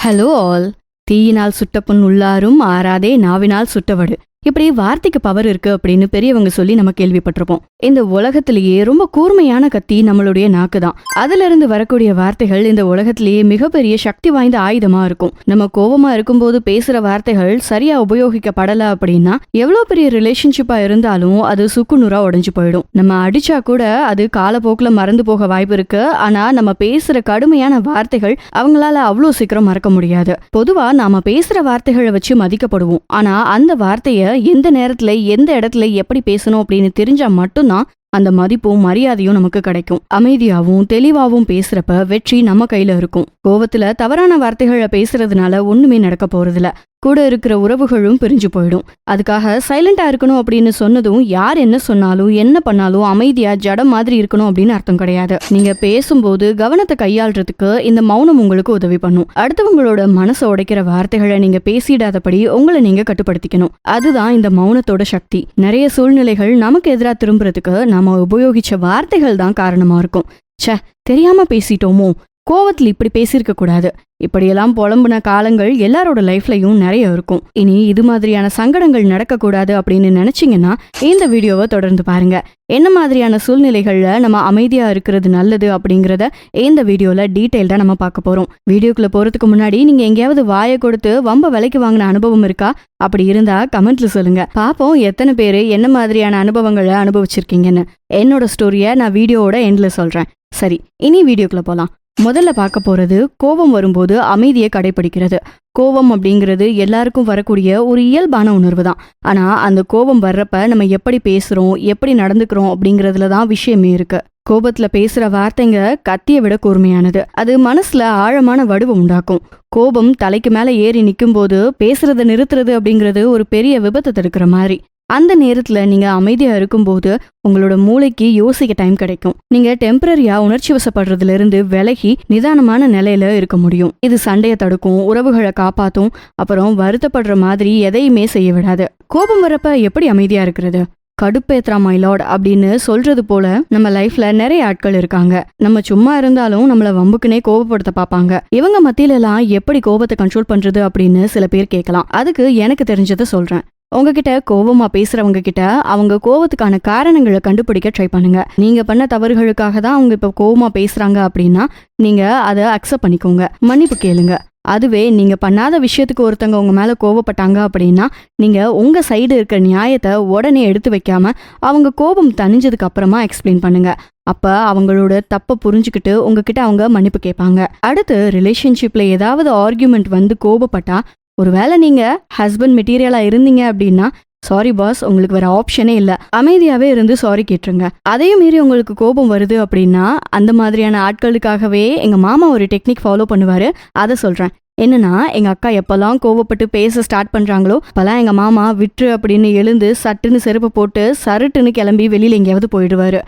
Hello all. தீயினால் சுட்ட புண் உள்ளாரும் ஆறாதே நாவினால் சுட்டவடு. இப்படி வார்த்தைக்கு பவர் இருக்கு அப்படின்னு பெரியவங்க சொல்லி நம்ம கேள்விப்பட்டிருப்போம். இந்த உலகத்திலேயே ரொம்ப கூர்மையான கத்தி நம்மளுடைய நாக்கு தான். அதுல இருந்து வரக்கூடிய வார்த்தைகள் இந்த உலகத்திலேயே மிகப்பெரிய சக்தி வாய்ந்த ஆயுதமா இருக்கும். நம்ம கோபமா இருக்கும்போது பேசுற வார்த்தைகள் சரியா உபயோகிக்கப்படல அப்படின்னா எவ்வளவு பெரிய ரிலேஷன்ஷிப்பா இருந்தாலும் அது சுக்குநூறா உடைஞ்சு போயிடும். நம்ம அடிச்சா கூட அது காலப்போக்குல மறந்து போக வாய்ப்பு இருக்கு. ஆனா நம்ம பேசுற கடுமையான வார்த்தைகள் அவங்களால அவ்வளவு சீக்கிரம் மறக்க முடியாது. பொதுவா நாம பேசுற வார்த்தைகளை வச்சு மதிக்கப்படுவோம். ஆனா அந்த வார்த்தைய எந்த நேரத்துல எந்த இடத்துல எப்படி பேசணும் அப்படின்னு தெரிஞ்சா மட்டும்தான் அந்த மதிப்பும் மரியாதையும் நமக்கு கிடைக்கும். அமைதியாவும் தெளிவாவும் பேசுறப்ப வெற்றி நம்ம கையில இருக்கும். கோவத்துல தவறான வார்த்தைகளை பேசுறதுனால ஒண்ணுமே நடக்க போறதில்ல. கூட இருக்கிற உறவுகளும் பிரிஞ்சு போயிடும். அதுக்காக சைலண்டா இருக்கணும் அப்படின்னு சொன்னதும் யார் என்ன சொன்னாலும் என்ன பண்ணாலும் அமைதியா ஜடம் மாதிரி இருக்கணும் அப்படின்னு அர்த்தம் கிடையாது. நீங்க பேசும்போது கவனத்தை கையாள்றதுக்கு இந்த மௌனம் உங்களுக்கு உதவி பண்ணும். அடுத்தவங்களோட மனசை உடைக்கிற வார்த்தைகளை நீங்க பேசிடாதபடி உங்களை நீங்க கட்டுப்படுத்திக்கணும். அதுதான் இந்த மௌனத்தோட சக்தி. நிறைய சூழ்நிலைகள் நமக்கு எதிராக திரும்புறதுக்கு நாம உபயோகிச்ச வார்த்தைகள் தான் காரணமா இருக்கும். ச்சே, தெரியாம பேசிட்டோமோ, கோவத்தில் இப்படி பேசியிருக்க கூடாது, இப்படியெல்லாம் புலம்புன காலங்கள் எல்லாரோட லைஃப்லயும் நிறைய இருக்கும். இனி இது மாதிரியான சங்கடங்கள் நடக்கக்கூடாது அப்படின்னு நினைச்சீங்கன்னா இந்த வீடியோவை தொடர்ந்து பாருங்க. என்ன மாதிரியான சூழ்நிலைகள்ல நம்ம அமைதியா இருக்கிறது நல்லது அப்படிங்கறத இந்த வீடியோல டீடைல்டா நம்ம பார்க்க போறோம். வீடியோக்குள்ள போறதுக்கு முன்னாடி நீங்க எங்கேயாவது வாயை கொடுத்து வம்ப விலைக்கு வாங்கின அனுபவம் இருக்கா? அப்படி இருந்தா கமெண்ட்ல சொல்லுங்க. பாப்போம் எத்தனை பேரு என்ன மாதிரியான அனுபவங்களை அனுபவிச்சிருக்கீங்கன்னு. என்னோட ஸ்டோரியை நான் வீடியோவோட எண்ட்ல சொல்றேன். சரி, இனி வீடியோக்குள்ள போலாம். முதல்ல பார்க்க போறது கோபம் வரும்போது அமைதியை கடைபிடிக்கிறது. கோபம் அப்படிங்கிறது எல்லாருக்கும் வரக்கூடிய ஒரு இயல்பான உணர்வு தான். ஆனா அந்த கோபம் வர்றப்ப நம்ம எப்படி பேசுறோம், எப்படி நடந்துக்கிறோம் அப்படிங்கறதுல தான் விஷயமே இருக்கு. கோபத்துல பேசுற வார்த்தைங்க கத்தியை விட கூர்மையானது. அது மனசுல ஆழமான வடுவை உண்டாக்கும். கோபம் தலைக்கு மேல ஏறி நிற்கும் போது பேசுறத நிறுத்துறது அப்படிங்கிறது ஒரு பெரிய விபத்தை தடுக்கிற மாதிரி. அந்த நேரத்துல நீங்க அமைதியா இருக்கும்போது உங்களோட மூளைக்கு யோசிக்க டைம் கிடைக்கும். நீங்க டெம்பரரியா உணர்ச்சி வசப்படுறதுல இருந்து விலகி நிதானமான நிலையில இருக்க முடியும். இது சண்டையை தடுக்கும், உறவுகளை காப்பாத்தும், அப்புறம் வருத்தப்படுற மாதிரி எதையுமே செய்ய விடாது. கோபம் வரப்ப எப்படி அமைதியா இருக்கிறது? கடுப்பேத்ரா மை லார்ட் அப்படின்னு சொல்றது போல நம்ம லைஃப்ல நிறைய ஆட்கள் இருக்காங்க. நம்ம சும்மா இருந்தாலும் நம்மள வம்புக்குனே கோபப்படுத்த பாப்பாங்க. இவங்க மத்தியில எல்லாம் எப்படி கோபத்தை கண்ட்ரோல் பண்றது அப்படின்னு சில பேர் கேட்கலாம். அதுக்கு எனக்கு தெரிஞ்சதை சொல்றேன். உங்ககிட்ட கோபமா பேசுறவங்க கிட்ட அவங்க கோபத்துக்கான காரணங்களை கண்டுபிடிக்க ட்ரை பண்ணுங்க. நீங்க பண்ண தவறுகளுக்காக தான் அவங்க இப்ப கோபமா பேசுறாங்க அப்படின்னா நீங்க அதை அக்செப்ட் பண்ணிக்கோங்க, மன்னிப்பு கேளுங்க. அதுவே நீங்க பண்ணாத விஷயத்துக்கு ஒருத்தங்க உங்க மேல கோபப்பட்டாங்க அப்படின்னா நீங்க உங்க சைடு இருக்கிற நியாயத்தை உடனே எடுத்து வைக்காம அவங்க கோபம் தணிஞ்சதுக்கு அப்புறமா எக்ஸ்பிளைன் பண்ணுங்க. அப்ப அவங்களோட தப்பை புரிஞ்சுக்கிட்டு உங்ககிட்ட அவங்க மன்னிப்பு கேட்பாங்க. அடுத்து ரிலேஷன்ஷிப்ல ஏதாவது ஆர்கியூமெண்ட் வந்து கோபப்பட்டா, ஒருவேளை நீங்க ஹஸ்பண்ட் மெட்டீரியலா இருந்தீங்க அப்படின்னா சாரி பாஸ், உங்களுக்கு வேற ஆப்ஷனே இல்ல, அமைதியாவே இருந்து சாரி கேட்டுருங்க. அதையும் மீறி உங்களுக்கு கோபம் வருது அப்படின்னா அந்த மாதிரியான ஆட்களுக்காகவே எங்க மாமா ஒரு டெக்னிக் ஃபாலோ பண்ணுவாரு. அதை சொல்றேன். என்னன்னா, எங்க அக்கா எப்பெல்லாம் கோவப்பட்டு பேச ஸ்டார்ட் பண்றாங்களோ அப்பெல்லாம் எங்க மாமா விட்டு அப்படின்னு எழுந்து சட்டுன்னு செருப்பு போட்டு சருட்டுன்னு கிளம்பி வெளியில எங்கேயாவது போயிடுவாரு.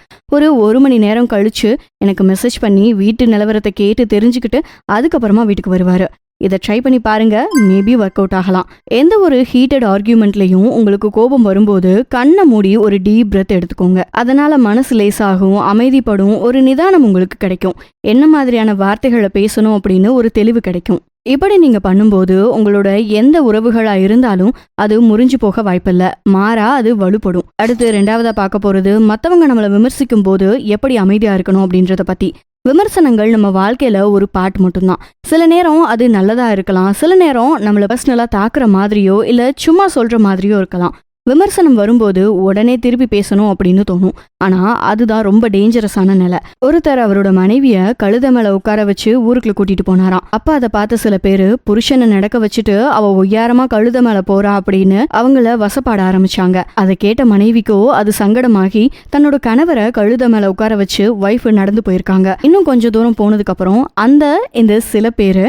ஒரு மணி நேரம் கழிச்சு எனக்கு மெசேஜ் பண்ணி வீட்டு நிலவரத்தை கேட்டு தெரிஞ்சுக்கிட்டு அதுக்கப்புறமா வீட்டுக்கு வருவாரு. இதை ட்ரை பண்ணி பாருங்க, மேபி ஒர்க் அவுட் ஆகலாம். எந்த ஒரு ஹீட்டட் ஆர்கியூமெண்ட்லயும் உங்களுக்கு கோபம் வரும்போது கண்ணை மூடி ஒரு டீப் பிரெத் எடுத்துக்கோங்க. அதனால மனசு லேசாகும், அமைதிப்படும், ஒரு நிதானம் உங்களுக்கு கிடைக்கும். என்ன மாதிரியான வார்த்தைகளை பேசணும் அப்படின்னு ஒரு தெளிவு கிடைக்கும். இப்படி நீங்க பண்ணும்போது உங்களோட எந்த உறவுகளா இருந்தாலும் அது முறிஞ்சு போக வாய்ப்பில்லை, மாறா அது வலுப்படும். அடுத்து ரெண்டாவதா பார்க்க போறது மத்தவங்க நம்மளை விமர்சிக்கும் போது எப்படி அமைதியா இருக்கணும் அப்படின்றத பத்தி. விமர்சனங்கள் நம்ம வாழ்க்கையில ஒரு பார்ட் மட்டும்தான். சில நேரம் அது நல்லதா இருக்கலாம், சில நேரம் நம்மள பர்சனலா தாக்குற மாதிரியோ இல்ல சும்மா சொல்ற மாதிரியோ இருக்கலாம். விமர்சனம் வரும்போது உடனே திருப்பி பேசணும் அப்படின்னு தோணும். ஆனா அதுதான் ரொம்ப டேஞ்சரஸான நிலை. ஒருத்தர் அவரோட மனைவிய கழுத மேல உட்கார வச்சு ஊருக்குள்ள கூட்டிட்டு போனாராம். அப்ப அதை பார்த்த சில பேரு புருஷனை நடக்க வச்சுட்டு அவ ஒய்யாரமா கழுத மேல போறா அப்படின்னு அவங்கள வசப்பாட ஆரம்பிச்சாங்க. அதை கேட்ட மனைவிக்கோ அது சங்கடமாகி தன்னோட கணவரை கழுத மேல உட்கார வச்சு ஒய்ஃப் நடந்து போயிருக்காங்க. இன்னும் கொஞ்சம் தூரம் போனதுக்கு அப்புறம் இந்த சில பேரு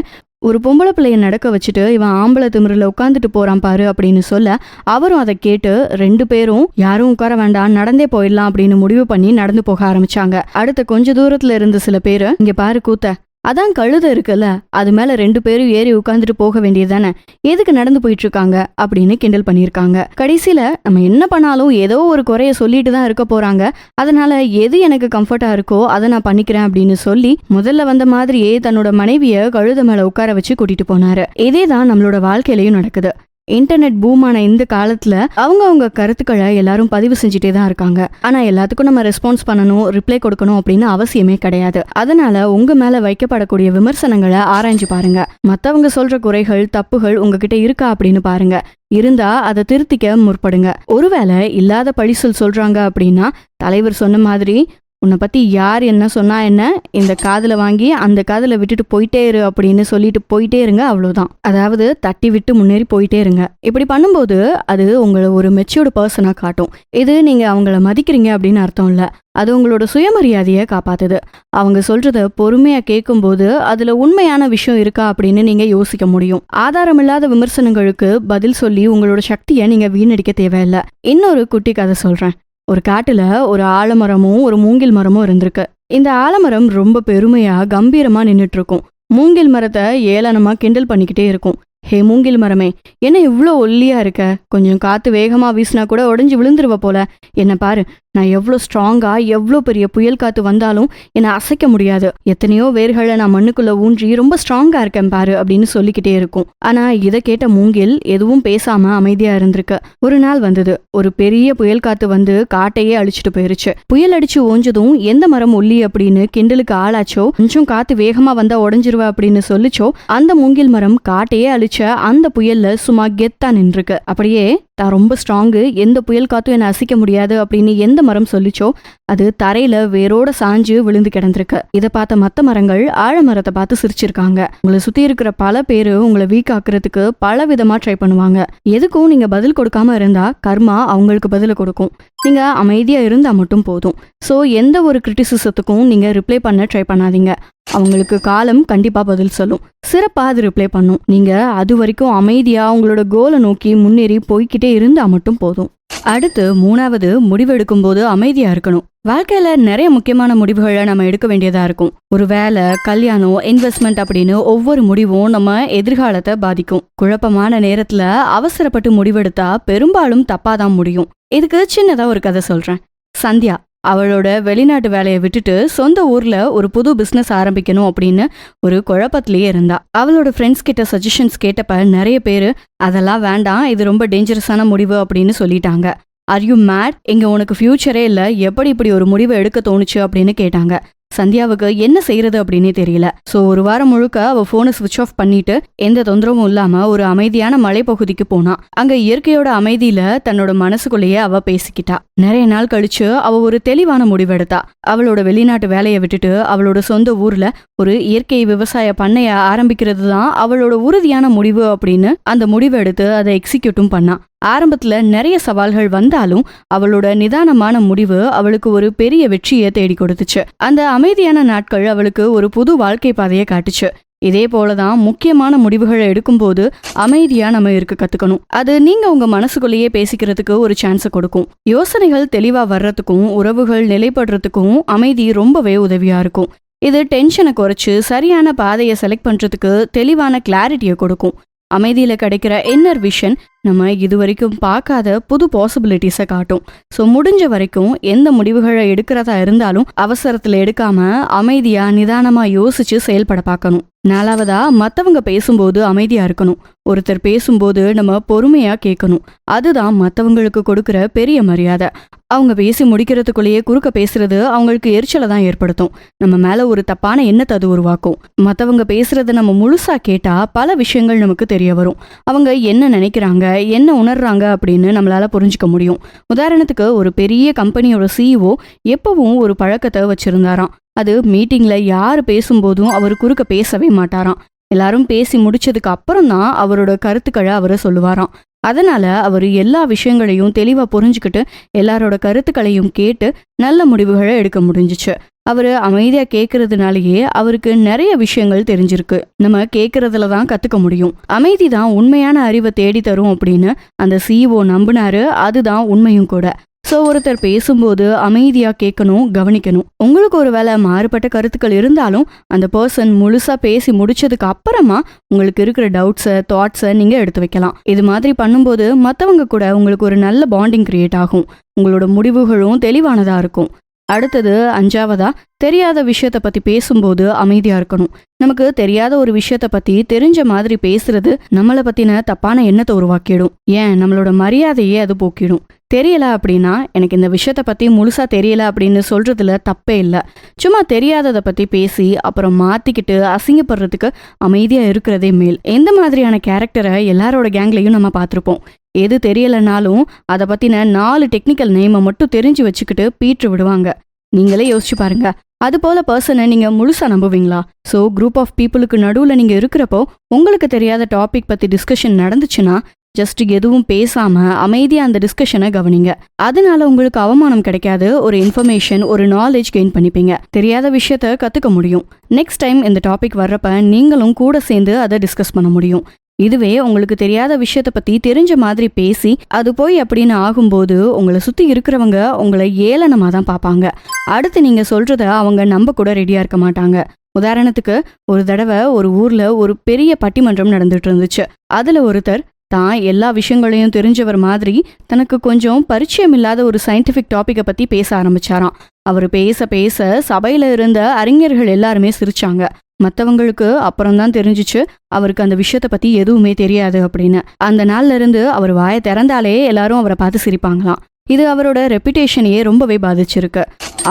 ஒரு பொம்பளை பிள்ளைய நடக்க வச்சுட்டு இவன் ஆம்பளை திமிரில் உட்காந்துட்டு போறான் பாரு அப்படின்னு சொல்ல அவரும் அதை கேட்டு 2 பேரும் யாரும் உட்கார வேண்டாம், நடந்தே போயிடலாம் அப்படின்னு முடிவு பண்ணி நடந்து போக ஆரம்பிச்சாங்க. அடுத்த கொஞ்ச தூரத்துல இருந்த சில பேரு, இங்க பாரு கூத்த, அதான் கழுதை இருக்குல்ல, அது மேல 2 பேரும் ஏறி உட்கார்ந்துட்டு போக வேண்டியதுதானே, எதுக்கு நடந்து போயிட்டு இருக்காங்க அப்படின்னு கிண்டல் பண்ணியிருக்காங்க. கடைசியில நம்ம என்ன பண்ணாலும் ஏதோ ஒரு குறைய சொல்லிட்டு தான் இருக்க போறாங்க, அதனால எது எனக்கு கம்ஃபர்ட்டா இருக்கோ அதை நான் பண்ணிக்கிறேன் அப்படின்னு சொல்லி முதல்ல வந்த மாதிரியே தன்னோட மனைவிய கழுதை மேல உட்கார வச்சு கூட்டிட்டு போனாரு. இதேதான் நம்மளோட வாழ்க்கையிலயும் நடக்குது. இன்டர்நெட் பூமான இந்த காலத்துல அவங்க கருத்துக்களை எல்லாரும் பதிவு செஞ்சுட்டே தான் இருக்காங்க. ஆனா எல்லாத்துக்கும் நம்ம ரெஸ்பான்ஸ் பண்ணணும், ரிப்ளை கொடுக்கணும் அப்படின்னு அவசியமே கிடையாது. அதனால உங்க மேல வைக்கப்படக்கூடிய விமர்சனங்களை ஆராய்ஞ்சு பாருங்க. மத்தவங்க சொல்ற குறைகள், தப்புகள் உங்ககிட்ட இருக்கா அப்படின்னு பாருங்க. இருந்தா அதை திருத்திக்க முற்படுங்க. ஒருவேளை இல்லாத பழிசொல் சொல்றாங்க அப்படின்னா, தலைவர் சொன்ன மாதிரி உன்னை பத்தி யார் என்ன சொன்னா என்ன, இந்த காதுல வாங்கி அந்த காதுல விட்டுட்டு போயிட்டே இரு அப்படின்னு சொல்லிட்டு போயிட்டே இருங்க, அவ்வளவுதான். அதாவது தட்டி விட்டு முன்னேறி போயிட்டே இருங்க. இப்படி பண்ணும்போது அது உங்களை ஒரு மெச்சூர்டு பர்சனா காட்டும். இது நீங்க அவங்கள மதிக்கிறீங்க அப்படின்னு அர்த்தம் இல்ல, அது உங்களோட சுயமரியாதையை காப்பாத்துது. அவங்க சொல்றத பொறுமையா கேட்கும்போது அதுல உண்மையான விஷயம் இருக்கா அப்படின்னு நீங்க யோசிக்க முடியும். ஆதாரமில்லாத விமர்சனங்களுக்கு பதில் சொல்லி உங்களோட சக்தியை நீங்க வீணடிக்க தேவையில்லை. இன்னொரு குட்டி கதை சொல்றேன். ஒரு காட்டுல ஒரு ஆலமரமும் ஒரு மூங்கில் மரமும் இருந்திருக்கு. இந்த ஆலமரம் ரொம்ப பெருமையா கம்பீரமா நின்னுட்டு இருக்கும். மூங்கில் மரத்தை ஏளனமா கிண்டல் பண்ணிக்கிட்டே இருக்கும். ஹே மூங்கில் மரமே, என்ன இவ்ளோ ஒல்லியா இருக்க, கொஞ்சம் காத்து வேகமா வீசினா கூட உடஞ்சி விழுந்துருவ போல. என்ன பாரு, நான் எவ்வளோ ஸ்ட்ராங்கா, எவ்வளோ பெரிய புயல் காத்து வந்தாலும் என்னை அசைக்க முடியாது. எத்தனையோ வேர்களை நான் மண்ணுக்குள்ள ஊன்றி ரொம்ப ஸ்ட்ராங்கா இருக்கேன் பாரு அப்படின்னு சொல்லிக்கிட்டே இருக்கும். ஆனா இதை கேட்ட மூங்கில் எதுவும் பேசாம அமைதியா இருந்திருக்கு. ஒரு நாள் வந்தது. ஒரு பெரிய புயல் காத்து வந்து காட்டையே அழிச்சிட்டு போயிருச்சு. புயல் அடிச்சு ஓஞ்சதும் எந்த மரம் ஒல்லி அப்படின்னு கிண்டலுக்கு ஆளாச்சோ, கொஞ்சம் காத்து வேகமா வந்தா உடஞ்சிருவ அப்படின்னு சொல்லிச்சோ, அந்த மூங்கில் மரம் காட்டையே அழிச்ச அந்த புயல்ல சும்மா கெத்தா நின்றுருக்கு. அப்படியே தான் ரொம்ப ஸ்ட்ராங்கு, எந்த புயல் காத்தும் என்னை அசைக்க முடியாது அப்படின்னு எந்த மரம் சொல்லிச்சோ அது தரையில வேரோட சாஞ்சு விழுந்து கிடந்திருக்கு. இதை பார்த்த மத்த மரங்கள் ஆழமரத்தை பார்த்து சிரிச்சிருக்காங்க. உங்களை சுத்தி இருக்கிற பல பேரு உங்களை வீக் ஆக்குறதுக்கு பல விதமா ட்ரை பண்ணுவாங்க. எதுக்கும் நீங்க பதில் கொடுக்காம இருந்தா கர்மா அவங்களுக்கு பதில கொடுக்கும். நீங்க அமைதியா இருந்தா மட்டும் போதும். சோ எந்த ஒரு கிரிட்டிசிசத்துக்கும் நீங்க ரிப்ளை பண்ண ட்ரை பண்ணாதீங்க. அவங்களுக்கு காலம் கண்டிப்பா பதில் சொல்லும். சிறப்பா அது ரிப்ளை பண்ணும். நீங்க அது வரைக்கும் அமைதியா உங்களோட கோலை நோக்கி முன்னேறி போய்கிட்டே இருந்தா மட்டும் போதும். அடுத்து 3வது, முடிவெடுக்கும் போது அமைதியா இருக்கணும். வாழ்க்கையில நிறைய முக்கியமான முடிவுகளை நம்ம எடுக்க வேண்டியதா இருக்கும். ஒரு வேலை, கல்யாணம், இன்வெஸ்ட்மெண்ட் அப்படின்னு ஒவ்வொரு முடிவும் நம்ம எதிர்காலத்தை பாதிக்கும். குழப்பமான நேரத்துல அவசரப்பட்டு முடிவெடுத்தா பெரும்பாலும் தப்பாதான் முடியும். இதுக்கு சின்னதா ஒரு கதை சொல்றேன். சந்தியா அவளோட வெளிநாட்டு வேலையை விட்டுட்டு சொந்த ஊர்ல ஒரு புது பிசினஸ் ஆரம்பிக்கணும் அப்படின்னு ஒரு குழப்பத்திலேயே இருந்தா. அவளோட ஃப்ரெண்ட்ஸ் கிட்ட சஜஷன்ஸ் கேட்டப்ப நிறைய பேரு அதெல்லாம் வேண்டாம், இது ரொம்ப டேஞ்சரஸான முடிவு அப்படின்னு சொல்லிட்டாங்க. ஆர் யூ மேட், இங்க உனக்கு ஃபியூச்சரே இல்ல, எப்படி இப்படி ஒரு முடிவை எடுக்க தோணுச்சு அப்படின்னு கேட்டாங்க. சந்தியாவுக்கு என்ன செய்யறது அப்படின்னே தெரியல. சோ ஒரு வாரம் முழுக்க அவ போனை சுவிட்ச் ஆஃப் பண்ணிட்டு எந்த தொந்தரவும் இல்லாம ஒரு அமைதியான மலைப்பகுதிக்கு போனா. அங்க இயற்கையோட அமைதியில தன்னோட மனசுக்குள்ளேயே அவ பேசிக்கிட்டா. நிறைய நாள் கழிச்சு அவ ஒரு தெளிவான முடிவெடுத்தா. அவளோட வெளிநாட்டு வேலையை விட்டுட்டு அவளோட சொந்த ஊர்ல ஒரு இயற்கை விவசாய பண்ணைய ஆரம்பிக்கிறது தான் அவளோட உறுதியான முடிவு அப்படின்னு அந்த முடிவை எடுத்து அதை எக்ஸிக்யூட்டும் பண்ணா. ஆரம்பத்துல நிறைய சவால்கள் வந்தாலும் அவளோட நிதானமான முடிவு அவளுக்கு ஒரு பெரிய வெற்றியை தேடி கொடுத்துச்சு. அந்த அமைதியான நாட்கள் அவளுக்கு ஒரு புது வாழ்க்கை பாதையை காட்டுச்சு. இதே போலதான் முக்கியமான முடிவுகளை எடுக்கும்போது அமைதியா நம்ம இருக்க கத்துக்கணும். அது நீங்க உங்க மனசுக்குள்ளேயே பேசிக்கிறதுக்கு ஒரு சான்ஸ் கொடுக்கும். யோசனைகள் தெளிவா வர்றதுக்கும் உறவுகள் நிலைப்படுறதுக்கும் அமைதி ரொம்பவே உதவியா இருக்கும். இது டென்ஷனை குறைச்சு சரியான பாதையை செலக்ட் பண்றதுக்கு தெளிவான கிளாரிட்டியை கொடுக்கும். அமைதியில கிடைக்கிற இன்னர் விஷன் நம்ம இது வரைக்கும் பார்க்காத புது பாசிபிலிட்டிஸை காட்டும். ஸோ முடிஞ்ச வரைக்கும் எந்த முடிவுகளை எடுக்கிறதா இருந்தாலும் அவசரத்துல எடுக்காம அமைதியா நிதானமா யோசிச்சு செயல்பட பார்க்கணும். 4வதா, மற்றவங்க பேசும்போது அமைதியா இருக்கணும். ஒருத்தர் பேசும்போது நம்ம பொறுமையா கேட்கணும். அதுதான் மற்றவங்களுக்கு கொடுக்கிற பெரிய மரியாதை. அவங்க பேசி முடிக்கிறதுக்குள்ளேயே குறுக்க பேசுறது அவங்களுக்கு எரிச்சலை தான் ஏற்படுத்தும். நம்ம மேல ஒரு தப்பான எண்ணத்தை அது உருவாக்கும். மற்றவங்க பேசுறத நம்ம முழுசா கேட்டா பல விஷயங்கள் நமக்கு தெரிய வரும். அவங்க என்ன நினைக்கிறாங்க, என்ன உணர்றாங்க அப்படின்னு நம்மளால புரிஞ்சுக்க முடியும். உதாரணத்துக்கு ஒரு பெரிய கம்பெனியோட CEO எப்பவும் ஒரு பழக்கத்தை வச்சிருந்தாராம். அது மீட்டிங்ல யாரு பேசும்போதும் அவர் குறுக்க பேசவே மாட்டாராம். எல்லாரும் பேசி முடிச்சதுக்கு அப்புறம் தான் அவரோட கருத்துக்களை அவரை சொல்லுவாராம். அதனால அவர் எல்லா விஷயங்களையும் தெளிவா புரிஞ்சுக்கிட்டு எல்லாரோட கருத்துக்களையும் கேட்டு நல்ல முடிவுகளை எடுக்க முடிஞ்சிச்சு. அவரு அமைதியா கேட்கறதுனாலயே அவருக்கு நிறைய விஷயங்கள் தெரிஞ்சிருக்கு. நம்ம கேட்கறதுல தான் கத்துக்க முடியும். அமைதி தான் உண்மையான அறிவை தேடி தரும் அப்படின்னு அந்த CEO நம்பினாரு. அதுதான் உண்மையும் கூட. ஸோ ஒருத்தர் பேசும்போது அமைதியா கேட்கணும், கவனிக்கணும். உங்களுக்கு ஒரு வேளை மாறுபட்ட கருத்துக்கள் இருந்தாலும் அந்த பர்சன் முழுசா பேசி முடிச்சதுக்கு அப்புறமா உங்களுக்கு இருக்கிற டவுட்ஸை, தாட்ஸை நீங்க எடுத்து வைக்கலாம். இது மாதிரி பண்ணும்போது மற்றவங்க கூட உங்களுக்கு ஒரு நல்ல பாண்டிங் கிரியேட் ஆகும். உங்களோட முடிவுகளும் தெளிவானதா இருக்கும். அடுத்தது 5வதா, தெரியாத விஷயத்த பத்தி பேசும்போது அமைதியா இருக்கணும். நமக்கு தெரியாத ஒரு விஷயத்த பத்தி தெரிஞ்ச மாதிரி பேசுறது நம்மளை பத்தின தப்பான எண்ணத்தை உருவாக்கிடும். ஏன், நம்மளோட மரியாதையே அது போக்கிடும். தெரியல அப்படின்னா, எனக்கு இந்த விஷயத்த பத்தி முழுசா தெரியல அப்படின்னு சொல்றதுல தப்பே இல்லை. சும்மா தெரியாததை பத்தி பேசி அப்புறம் மாத்திக்கிட்டு அசிங்கப்படுறதுக்கு அமைதியா இருக்கிறதே மேல். எந்த மாதிரியான கேரக்டரை எல்லாரோட கேங்லையும் நம்ம பார்த்துருப்போம். எது தெரியலனாலும் அதை பத்தின 4 டெக்னிக்கல் நேமை மட்டும் தெரிஞ்சு வச்சுக்கிட்டு பீற்று விடுவாங்க. நீங்களே யோசிச்சு பாருங்க. அது போல பர்சனை நீங்க முழுசா நம்புவீங்களா? ஸோ குரூப் ஆஃப் பீப்புளுக்கு நடுவில் நீங்க இருக்கிறப்போ உங்களுக்கு தெரியாத டாபிக் பத்தி டிஸ்கஷன் நடந்துச்சுன்னா ஜஸ்ட் எதுவும் பேசாம அமைதியா அந்த டிஸ்கஷனை கவனிங்க. அதனால உங்களுக்கு அவமானம் கிடைக்காது, ஒரு இன்ஃபர்மேஷன், ஒரு நாலேஜ் கெயின் பண்ணிப்பீங்க. தெரியாத விஷயத்த கத்துக்க முடியும். நெக்ஸ்ட் டைம் இந்த டாபிக் வர்றப்ப நீங்களும் கூட சேர்ந்து அதை டிஸ்கஸ் பண்ண முடியும். இதுவே உங்களுக்கு தெரியாத விஷயத்த பத்தி தெரிஞ்ச மாதிரி பேசி அது போய் அப்படின்னு ஆகும்போது உங்களை சுத்தி இருக்கிறவங்க உங்களை ஏளனமா தான் பார்ப்பாங்க. அடுத்து நீங்க சொல்றத அவங்க நம்ப கூட ரெடியா இருக்க மாட்டாங்க. உதாரணத்துக்கு, ஒரு தடவை ஒரு ஊர்ல ஒரு பெரிய பட்டிமன்றம் நடந்துட்டு இருந்துச்சு. அதுல ஒருத்தர் தான் எல்லா விஷயங்களையும் தெரிஞ்சவர் மாதிரி தனக்கு கொஞ்சம் பரிச்சயம் இல்லாத ஒரு சயின்டிஃபிக் டாபிக்கை பத்தி பேச ஆரம்பிச்சாராம். அவர் பேச பேச சபையில இருந்த அறிஞர்கள் எல்லாருமே சிரிச்சாங்க. மற்றவங்களுக்கு அப்புறம்தான் தெரிஞ்சிச்சு அவருக்கு அந்த விஷயத்த பத்தி எதுவுமே தெரியாது அப்படின்னு. அந்த நாள்ல இருந்து அவர் வாயை திறந்தாலே எல்லாரும் அவரை பார்த்து சிரிப்பாங்களாம். இது அவரோட ரெப்புடேஷனையே ரொம்பவே பாதிச்சிருக்கு.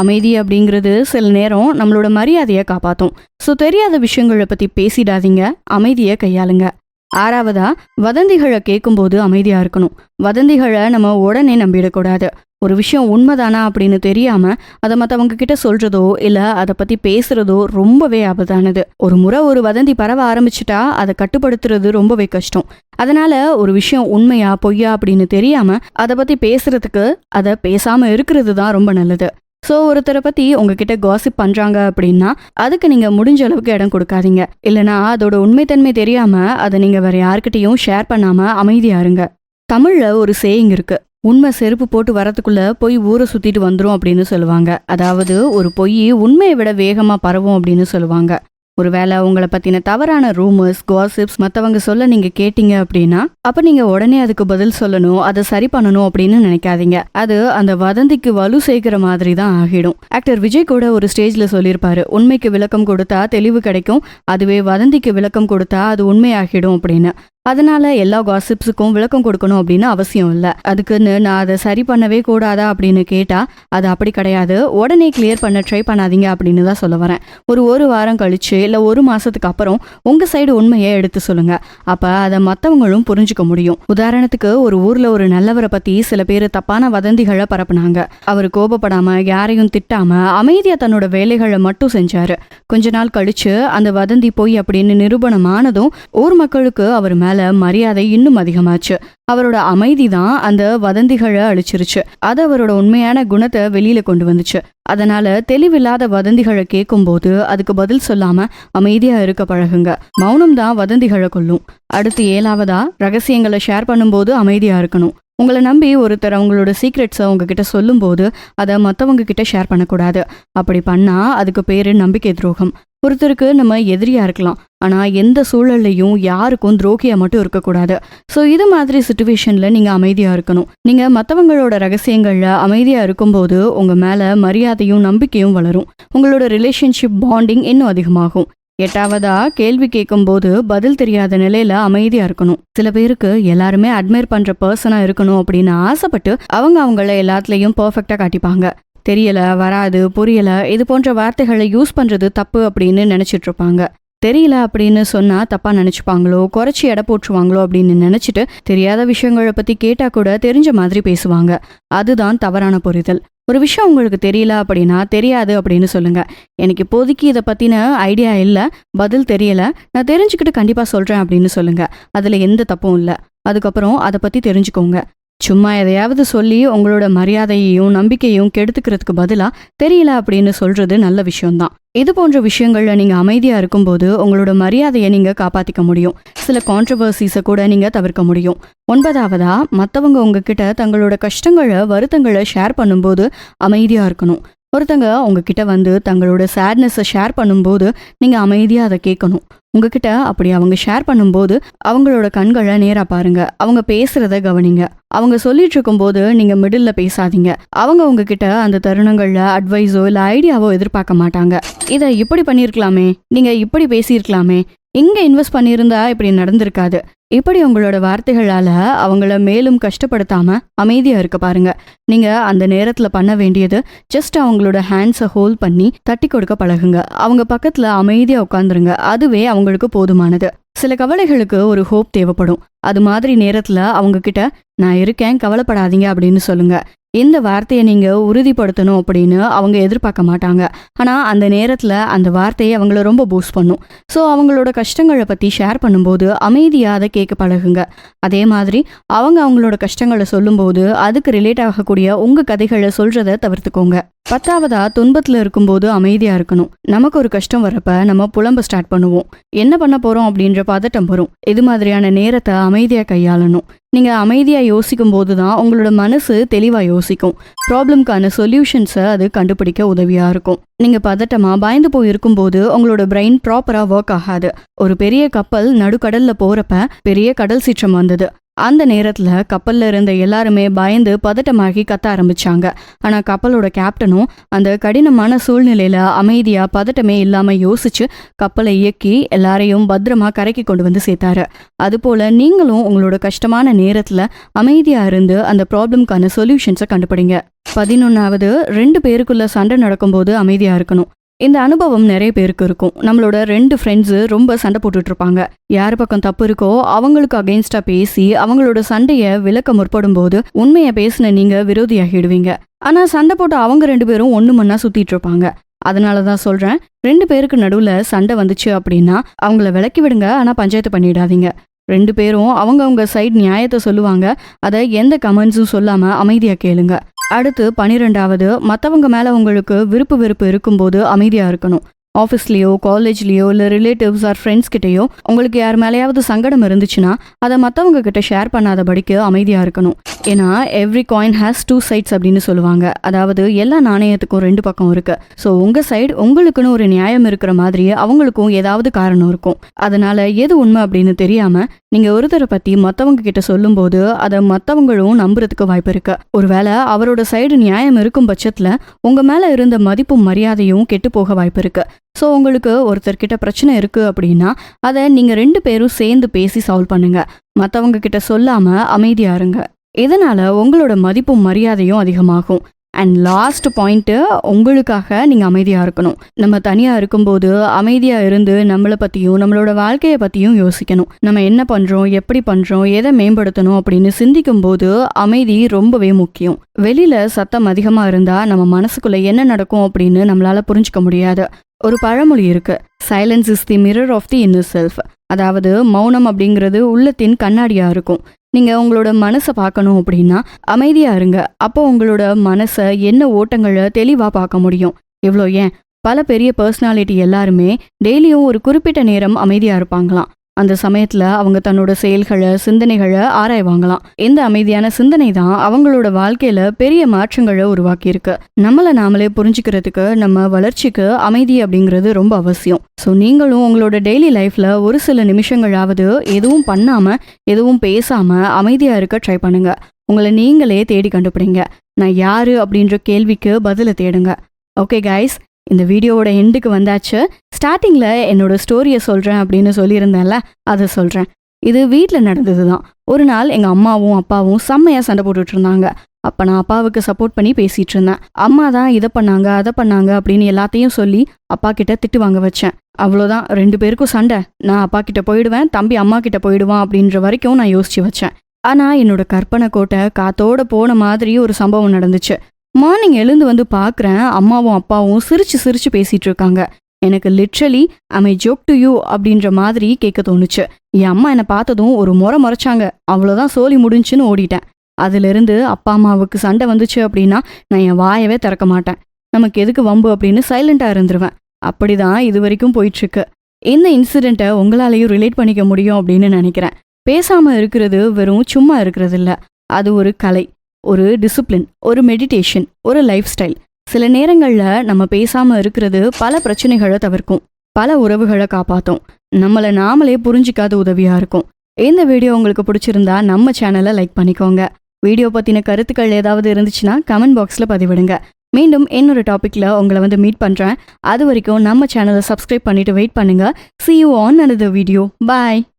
அமைதி அப்படிங்கிறது சில நேரம் நம்மளோட மரியாதையை காப்பாற்றும். ஸோ தெரியாத விஷயங்களை பத்தி பேசிடாதீங்க, அமைதியை கையாளுங்க. 6வதா, வதந்திகளை கேட்கும்போது அமைதியா இருக்கணும். வதந்திகளை நம்ம உடனே நம்பிடக்கூடாது. ஒரு விஷயம் உண்மைதானா அப்படின்னு தெரியாம அதை மற்றவங்க கிட்ட சொல்றதோ இல்ல அதை பத்தி பேசுறதோ ரொம்பவே ஆபத்தானது. ஒரு முறை ஒரு வதந்தி பரவ ஆரம்பிச்சுட்டா அதை கட்டுப்படுத்துறது ரொம்பவே கஷ்டம். அதனால ஒரு விஷயம் உண்மையா பொய்யா அப்படின்னு தெரியாம அதை பத்தி பேசுறதுக்கு அதை பேசாம இருக்கிறது தான் ரொம்ப நல்லது. ஸோ ஒருத்தரை பத்தி உங்ககிட்ட காசிப் பண்றாங்க அப்படின்னா அதுக்கு நீங்க முடிஞ்ச அளவுக்கு இடம் கொடுக்காதீங்க. இல்லைனா அதோட உண்மைத்தன்மை தெரியாம அதை நீங்க வேற யாருக்கிட்டையும் ஷேர் பண்ணாம அமைதியா இருங்க. தமிழ்ல ஒரு சேயிங் இருக்கு, உண்மை செருப்பு போட்டு வரத்துக்குள்ள பொய் ஊரை சுத்திட்டு வந்துரும் அப்படின்னு சொல்லுவாங்க. அதாவது ஒரு பொய் உண்மையை விட வேகமா பரவும் அப்படின்னு சொல்லுவாங்க. ஒருவேளை உங்களை பத்தின தவறான ரூமர்ஸ், காசிப்ஸ் மற்றவங்க சொல்ல நீங்க கேட்டீங்க அப்படின்னா அப்ப நீங்க உடனே அதுக்கு பதில் சொல்லணும், அதை சரி பண்ணணும் அப்படின்னு நினைக்காதீங்க. அது அந்த வதந்திக்கு வலு சேர்க்கிற மாதிரி தான் ஆகிடும். ஆக்டர் விஜய் கூட ஒரு ஸ்டேஜ்ல சொல்லியிருப்பாரு, உண்மைக்கு விளக்கம் கொடுத்தா தெளிவு கிடைக்கும், அதுவே வதந்திக்கு விளக்கம் கொடுத்தா அது உண்மையாகிடும் அப்படின்னு. அதனால எல்லா காசிப்ஸுக்கும் விளக்கம் கொடுக்கணும் அப்படின்னு அவசியம் இல்லை. அதுக்குன்னு நான் அதை சரி பண்ணவே கூடாதா அப்படின்னு கேட்டா அது அப்படி கிடையாது. உடனே கிளியர் பண்ண ட்ரை பண்ணாதீங்க அப்படின்னு தான் சொல்ல வரேன். ஒரு வாரம் கழிச்சு இல்லை 1 மாசத்துக்கு அப்புறம் உங்க சைடு உண்மையை எடுத்து சொல்லுங்க. அப்ப அதை மற்றவங்களும் புரிஞ்சுக்க முடியும். உதாரணத்துக்கு, ஒரு ஊர்ல ஒரு நல்லவரை பத்தி சில பேர் தப்பான வதந்திகளை பரப்புனாங்க. அவர் கோபப்படாம யாரையும் திட்டாம அமைதியா தன்னோட வேலைகளை மட்டும் செஞ்சாரு. கொஞ்ச நாள் கழிச்சு அந்த வதந்தி போய் அப்படின்னு நிரூபணமானதும் ஊர் மக்களுக்கு அவர் மேல மரியாதை இன்னும் அதிகமாச்சு. அவரோட அமைதி தான் அந்த வதந்திகளை அழிச்சிருச்சு. அது அவரோட உண்மையான குணத்தை வெளியில கொண்டு வந்துச்சு. அதனால தெளிவில்லாத வதந்திகளை கேட்கும் போது அதுக்கு பதில் சொல்லாம அமைதியா இருக்க பழகுங்க. மௌனம் தான் வதந்திகளை கொல்லும். அடுத்து 7வதா, ரகசியங்களை ஷேர் பண்ணும்போது அமைதியா இருக்கணும். உங்களை நம்பி ஒருத்தர் அவங்களோட சீக்ரெட்ஸை உங்ககிட்ட சொல்லும் போது அதை மற்றவங்க கிட்ட ஷேர் பண்ணக்கூடாது. அப்படி பண்ணா அதுக்கு பேரு நம்பிக்கை துரோகம். ஒருத்தருக்கு நம்ம எதிரியா இருக்கலாம், ஆனா எந்த சூழல்லையும் யாருக்கும் துரோகியா மட்டும் இருக்கக்கூடாது. ஸோ இது மாதிரி சுச்சுவேஷன்ல நீங்க அமைதியா இருக்கணும். நீங்க மற்றவங்களோட ரகசியங்கள்ல அமைதியா இருக்கும்போது உங்க மேல மரியாதையும் நம்பிக்கையும் வளரும். உங்களோட ரிலேஷன்ஷிப் பாண்டிங் இன்னும் அதிகமாகும். 8வதா, கேள்வி கேட்கும் போது பதில் தெரியாத நிலையில அமைதியா இருக்கணும். சில பேருக்கு எல்லாருமே அட்மையர் பண்ற பர்சனா இருக்கணும் அப்படின்னு ஆசைப்பட்டு அவங்கள எல்லாத்துலயும் பெர்ஃபெக்டா காட்டிப்பாங்க. தெரியல, வராது, புரியல இது போன்ற வார்த்தைகளை யூஸ் பண்றது தப்பு அப்படின்னு நினைச்சிட்டு இருப்பாங்க. தெரியல அப்படின்னு சொன்னா தப்பா நினைச்சுப்பாங்களோ, குறைச்சி எடை போட்டுருவாங்களோ அப்படின்னு நினைச்சிட்டு தெரியாத விஷயங்களை பத்தி கேட்டா கூட தெரிஞ்ச மாதிரி பேசுவாங்க. அதுதான் தவறான புரிதல். ஒரு விஷயம் உங்களுக்கு தெரியல அப்படின்னா தெரியாது அப்படின்னு சொல்லுங்க. எனக்கு இப்போதைக்கு இதை பத்தின ஐடியா இல்லை, பதில் தெரியல, நான் தெரிஞ்சுக்கிட்டு கண்டிப்பா சொல்றேன் அப்படின்னு சொல்லுங்க. அதுல எந்த தப்பும் இல்லை. அதுக்கப்புறம் அதை பத்தி தெரிஞ்சுக்கோங்க. சும்மா எதையாவது சொல்லி உங்களோட மரியாதையையும் நம்பிக்கையும் கெடுத்துக்கிறதுக்கு பதிலா தெரியல அப்படின்னு சொல்றது நல்ல விஷயம்தான். இது போன்ற விஷயங்கள்ல நீங்க அமைதியா இருக்கும்போது உங்களோட மரியாதையை நீங்க காப்பாத்திக்க முடியும். சில கான்ட்ரவர்சிஸை கூட நீங்க தவிர்க்க முடியும். 9வதா, மத்தவங்க உங்ககிட்ட தங்களோட கஷ்டங்களை வருத்தங்களை ஷேர் பண்ணும்போது அமைதியா இருக்கணும். ஒருத்தங்க உங்ககிட்ட வந்து தங்களோட சேட்னஸை ஷேர் பண்ணும்போது நீங்க அமைதியா அதை கேட்கணும். உங்ககிட்ட அப்படி அவங்க ஷேர் பண்ணும்போது அவங்களோட கண்களை நேரா பாருங்க. அவங்க பேசுறத கவனிங்க. அவங்க சொல்லிட்டு இருக்கும்போது நீங்க மிடில்ல பேசாதீங்க. அவங்க உங்ககிட்ட அந்த தருணங்கள்ல அட்வைஸோ இல்ல ஐடியாவோ எதிர்பார்க்க மாட்டாங்க. இதை இப்படி பண்ணியிருக்கலாமே, நீங்க இப்படி பேசியிருக்கலாமே, இங்க இன்வெஸ்ட் பண்ணியிருந்தா இப்படி நடந்திருக்காது. இப்படி உங்களோட வார்த்தைகளால அவங்கள மேலும் கஷ்டப்படுத்தாம அமைதியா இருக்க பாருங்க. நீங்க அந்த நேரத்துல பண்ண வேண்டியது ஜஸ்ட் அவங்களோட ஹேண்ட்ஸை ஹோல்ட் பண்ணி தட்டி கொடுக்க பழகுங்க. அவங்க பக்கத்துல அமைதியா உட்காந்துருங்க. அதுவே அவங்களுக்கு போதுமானது. சில கவலைகளுக்கு ஒரு ஹோப் தேவைப்படும். அது மாதிரி நேரத்துல அவங்க கிட்ட நான் இருக்கேன், கவலைப்படாதீங்க அப்படின்னு சொல்லுங்க. இந்த வார்த்தையை நீங்க உறுதிப்படுத்தணும் அப்படின்னு அவங்க எதிர்பார்க்க மாட்டாங்க. ஆனா அந்த நேரத்துல அந்த வார்த்தையை அவங்கள ரொம்ப பூஸ்ட் பண்ணும். ஸோ அவங்களோட கஷ்டங்களை பத்தி ஷேர் பண்ணும்போது அமைதியா அதை கேட்க பழகுங்க. அதே மாதிரி அவங்க அவங்களோட கஷ்டங்களை சொல்லும்போது அதுக்கு ரிலேட் ஆகக்கூடிய உங்க கதைகளை சொல்றதை தவிர்த்துக்கோங்க. 10வதா, துன்பத்துல இருக்கும்போது அமைதியா இருக்கணும். நமக்கு ஒரு கஷ்டம் வரப்ப நம்ம புலம்ப ஸ்டார்ட் பண்ணுவோம். என்ன பண்ண போறோம் அப்படின்ற பதட்டம் வரும். இது மாதிரியான நேரத்தை அமைதியா கையாளணும். நீங்க அமைதியா யோசிக்கும் போதுதான் உங்களோட மனசு தெளிவா யோசிக்கும். ப்ராப்ளம்கான சொல்யூஷன்ஸை அது கண்டுபிடிக்க உதவியா இருக்கும். நீங்க பதட்டமா பயந்து போய் இருக்கும்போது உங்களோட பிரெயின் ப்ராப்பரா ஒர்க் ஆகாது. ஒரு பெரிய கப்பல் நடுக்கடல்ல போறப்ப பெரிய கடல் சீற்றம் வந்தது. அந்த நேரத்துல கப்பல்ல இருந்த எல்லாருமே பயந்து பதட்டமாகி கத்த ஆரம்பிச்சாங்க. ஆனா கப்பலோட கேப்டனும் அந்த கடினமான சூழ்நிலையில அமைதியா பதட்டமே இல்லாம யோசிச்சு கப்பலை இயக்கி எல்லாரையும் பத்திரமா கரைக்கு கொண்டு வந்து சேர்த்தாரு. அதுபோல நீங்களும் உங்களோட கஷ்டமான நேரத்துல அமைதியா இருந்து அந்த ப்ராப்ளம்கான சொல்யூஷன்ஸை கண்டுபிடிங்க. 11வது, 2 பேருக்குள்ள சண்டை நடக்கும்போது அமைதியா இருக்கணும். இந்த அனுபவம் நிறைய பேருக்கு இருக்கும். நம்மளோட 2 ஃப்ரெண்ட்ஸு ரொம்ப சண்டை போட்டுட்டு இருப்பாங்க. யார் பக்கம் தப்பு இருக்கோ அவங்களுக்கு அகெயின்ஸ்டா பேசி அவங்களோட சண்டையை விளக்க முற்படும் போது உண்மையை பேசின நீங்க விரோதியாகிடுவீங்க. ஆனா சண்டை போட்டு அவங்க 2 பேரும் ஒண்ணு மண்ணா சுத்திட்டு இருப்பாங்க. அதனாலதான் சொல்றேன், 2 பேருக்கு நடுவுல சண்டை வந்துச்சு அப்படின்னா அவங்கள விலக்கி விடுங்க. ஆனா பஞ்சாயத்து பண்ணிடாதீங்க. 2 பேரும் அவங்க சைடு நியாயத்தை சொல்லுவாங்க. அதை எந்த கமெண்ட்ஸும் சொல்லாம அமைதியா கேளுங்க. அடுத்து 12வது, மற்றவங்க மேல உங்களுக்கு விருப்பு வெறுப்பு இருக்கும்போது அமைதியா இருக்கணும். ஆஃபீஸ்லேயோ காலேஜ்லேயோ இல்லை ரிலேட்டிவ்ஸ் ஆர் ஃப்ரெண்ட்ஸ் கிட்டேயோ உங்களுக்கு யார் மேலேயாவது சங்கடம் இருந்துச்சுன்னா அதை மற்றவங்க கிட்ட ஷேர் பண்ணாதபடிக்கு அமைதியாக இருக்கணும். ஏன்னா எவ்ரி காயின் ஹேஸ் 2 sides அப்படின்னு சொல்லுவாங்க. அதாவது எல்லா நாணயத்துக்கும் 2 பக்கம் இருக்கு. ஸோ உங்கள் சைடு உங்களுக்குன்னு ஒரு நியாயம் இருக்கிற மாதிரி அவங்களுக்கும் ஏதாவது காரணம் இருக்கும். அதனால எது உண்மை அப்படின்னு தெரியாம நீங்க ஒருத்தரை பத்தி மற்றவங்க கிட்ட சொல்லும்போது அதை மற்றவங்களும் நம்புறதுக்கு வாய்ப்பு இருக்கு. ஒருவேளை அவரோட சைடு நியாயம் இருக்கும் பட்சத்துல உங்க மேல இருந்த மதிப்பும் மரியாதையும் கெட்டு போக வாய்ப்பு இருக்கு. ஸோ உங்களுக்கு ஒருத்தர்கிட்ட பிரச்சனை இருக்கு அப்படின்னா அதை நீங்க 2 பேரும் சேர்ந்து பேசி சால்வ் பண்ணுங்க. மற்றவங்க கிட்ட சொல்லாம அமைதியா இருங்க. இதனால உங்களோட மதிப்பும் மரியாதையும் அதிகமாகும். அண்ட் லாஸ்ட் பாயிண்ட்டு, உங்களுக்காக நீங்கள் அமைதியாக இருக்கணும். நம்ம தனியாக இருக்கும்போது அமைதியாக இருந்து நம்மளை பற்றியும் நம்மளோட வாழ்க்கையை பற்றியும் யோசிக்கணும். நம்ம என்ன பண்ணுறோம், எப்படி பண்ணுறோம், எதை மேம்படுத்தணும் அப்படின்னு சிந்திக்கும் போது அமைதி ரொம்பவே முக்கியம். வெளியில் சத்தம் அதிகமாக இருந்தால் நம்ம மனசுக்குள்ளே என்ன நடக்கும் அப்படின்னு நம்மளால் புரிஞ்சுக்க முடியாது. ஒரு பழமொழி இருக்கு, silence is the mirror of the inner self. அதாவது மௌனம் அப்படிங்கிறது உள்ளத்தின் கண்ணாடியாக இருக்கும். நீங்கள் உங்களோட மனசை பார்க்கணும் அப்படின்னா அமைதியாக இருங்க. அப்போ உங்களோட மனசை என்ன ஓட்டங்களை தெளிவாக பார்க்க முடியும். இவ்வளோ ஏன், பல பெரிய பர்சனாலிட்டி எல்லாருமே டெய்லியும் ஒரு குறிப்பிட்ட நேரம் அமைதியாக இருப்பாங்களாம். அந்த சமயத்தில் அவங்க தன்னோட செயல்களை சிந்தனைகளை ஆராய்வாங்களாம். இந்த அமைதியான சிந்தனை தான் அவங்களோட வாழ்க்கையில் பெரிய மாற்றங்களை உருவாக்கியிருக்கு. நம்மளை நாமளே புரிஞ்சுக்கிறதுக்கு நம்ம வளர்ச்சிக்கு அமைதி அப்படிங்கிறது ரொம்ப அவசியம். ஸோ நீங்களும் உங்களோட டெய்லி லைஃப்பில் ஒரு சில நிமிஷங்களாவது எதுவும் பண்ணாமல் எதுவும் பேசாமல் அமைதியாக இருக்க ட்ரை பண்ணுங்க. உங்களை நீங்களே தேடி கண்டுபிடிங்க. நான் யாரு அப்படின்ற கேள்விக்கு பதிலை தேடுங்க. ஓகே கைஸ், இந்த வீடியோவோட எண்டுக்கு வந்தாச்சு. ஸ்டார்டிங்கில் என்னோட ஸ்டோரியை சொல்கிறேன் அப்படின்னு சொல்லியிருந்தேன்ல, அதை சொல்கிறேன். இது வீட்டில் நடந்தது தான். ஒரு நாள் எங்கள் அம்மாவும் அப்பாவும் செம்மையாக சண்டை போட்டுட்டு இருந்தாங்க. அப்போ நான் அப்பாவுக்கு சப்போர்ட் பண்ணி பேசிகிட்டு இருந்தேன். அம்மா தான் இதை பண்ணாங்க அதை பண்ணாங்க அப்படின்னு எல்லாத்தையும் சொல்லி அப்பா கிட்ட திட்டு வாங்க வச்சேன். அவ்வளோதான், 2 பேருக்கும் சண்டை. நான் அப்பா கிட்ட போயிடுவேன், தம்பி அம்மா கிட்ட போயிடுவான் அப்படின்ற வரைக்கும் நான் யோசிச்சு வச்சேன். ஆனால் என்னோட கற்பனை கோட்டை காத்தோட போன மாதிரி ஒரு சம்பவம் நடந்துச்சு. மார்னிங் எழுந்து வந்து பார்க்குறேன், அம்மாவும் அப்பாவும் சிரிச்சு சிரிச்சு பேசிட்டு இருக்காங்க. எனக்கு literally I joke to you அப்படின்ற மாதிரி கேட்க தோணுச்சு. என் அம்மா என்னை பார்த்ததும் ஒரு முறைச்சாங்க. அவ்வளோதான், சோலி முடிஞ்சுன்னு ஓடிட்டேன். அதிலிருந்து அப்பா அம்மாவுக்கு சண்டை வந்துச்சு அப்படின்னா நான் என் வாயவே திறக்க மாட்டேன். நமக்கு எதுக்கு வம்பு அப்படின்னு சைலண்டா இருந்துருவேன். அப்படிதான் இது வரைக்கும் போயிட்டு இருக்கு. இந்த இன்சிடென்ட்டை உங்களாலையும் ரிலேட் பண்ணிக்க முடியும் அப்படின்னு நினைக்கிறேன். பேசாம இருக்கிறது வெறும் சும்மா இருக்கிறது இல்ல, அது ஒரு கலை, ஒரு டிசிப்ளின், ஒரு மெடிடேஷன், ஒரு லைஃப் ஸ்டைல். சில நேரங்கள்ல நம்ம பேசாம இருக்கிறது பல பிரச்சனைகளை தவிர்க்கும், பல உறவுகளை காப்பாத்தும், நம்மளை நாமளே புரிஞ்சிக்காத உதவியா இருக்கும். இந்த வீடியோ உங்களுக்கு பிடிச்சிருந்தா நம்ம சேனலை லைக் பண்ணிக்கோங்க. வீடியோ பத்தின கருத்துக்கள் ஏதாவது இருந்துச்சுன்னா கமெண்ட் பாக்ஸ்ல பதிவிடுங்க. மீண்டும் இன்னொரு டாபிக்ல உங்களை மீட் பண்றேன். அது வரைக்கும் நம்ம சேனலை சப்ஸ்கிரைப் பண்ணிட்டு வெயிட் பண்ணுங்க. See you on another video. Bye.